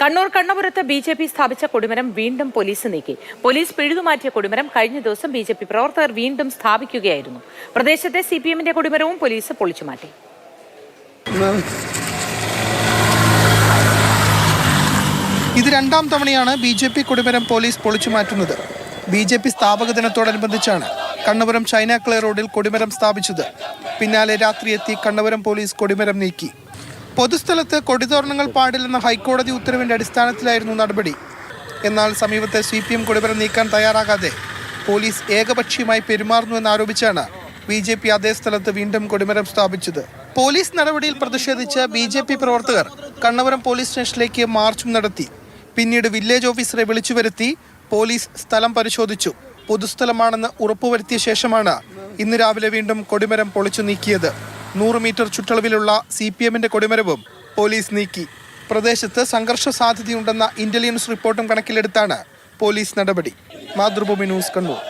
Kannur കണ്ണപുരത്ത് BJP. സ്ഥാപിച്ച കൊടിമരം വീണ്ടും പോലീസ് നീക്കി. പോലീസ് പിഴുതുമാറ്റിയ കൊടിമരം കഴിഞ്ഞ ദിവസം ബി.ജെ.പി. പ്രവർത്തകർ വീണ്ടും സ്ഥാപിക്കുകയായിരുന്നു. പ്രദേശത്തെ CPM-ന്റെ കൊടിമരവും പോലീസ് പൊളിച്ചുമാറ്റി. ഇത് രണ്ടാം തവണയാണ് ബി.ജെ.പി. കൊടിമരം പോലീസ് പൊളിച്ചുമാറ്റുന്നത്. ബി.ജെ.പി. സ്ഥാപക ദിനത്തോടനുബന്ധിച്ചാണ് കണ്ണപുരം ചൈന ക്ലേ റോഡിൽ കൊടിമരം സ്ഥാപിച്ചത്. പിന്നാലെ രാത്രിയെത്തി കണ്ണപുരം പോലീസ് കൊടിമരം നീക്കി. പൊതുസ്ഥലത്ത് കൊടിതോരണങ്ങൾ പാടില്ലെന്ന ഹൈക്കോടതി ഉത്തരവിന്റെ അടിസ്ഥാനത്തിലായിരുന്നു നടപടി. എന്നാൽ സമീപത്തെ CPM കൊടിമരം നീക്കാൻ തയ്യാറാകാതെ പോലീസ് ഏകപക്ഷീയമായി പെരുമാറുന്നുവെന്നാരോപിച്ചാണ് ബി.ജെ.പി. അതേ സ്ഥലത്ത് വീണ്ടും കൊടിമരം സ്ഥാപിച്ചത്. പോലീസ് നടപടിയിൽ പ്രതിഷേധിച്ച് ബി.ജെ.പി. പ്രവർത്തകർ കണ്ണപുരം പോലീസ് സ്റ്റേഷനിലേക്ക് മാർച്ചും നടത്തി. പിന്നീട് വില്ലേജ് ഓഫീസറെ വിളിച്ചു വരുത്തി പോലീസ് സ്ഥലം പരിശോധിച്ചു. പൊതുസ്ഥലമാണെന്ന് ഉറപ്പുവരുത്തിയ ശേഷമാണ് ഇന്ന് രാവിലെ വീണ്ടും കൊടിമരം പൊളിച്ചു നീക്കിയത്. 100 മീറ്റർ ചുറ്റളവിലുള്ള CPM-ന്റെ കൊടിമരവും പോലീസ് നീക്കി. പ്രദേശത്ത് സംഘർഷ സാധ്യതയുണ്ടെന്ന ഇന്റലിജൻസ് റിപ്പോർട്ടും കണക്കിലെടുത്താണ് പോലീസ് നടപടി. മാതൃഭൂമി ന്യൂസ്, കണ്ണൂർ.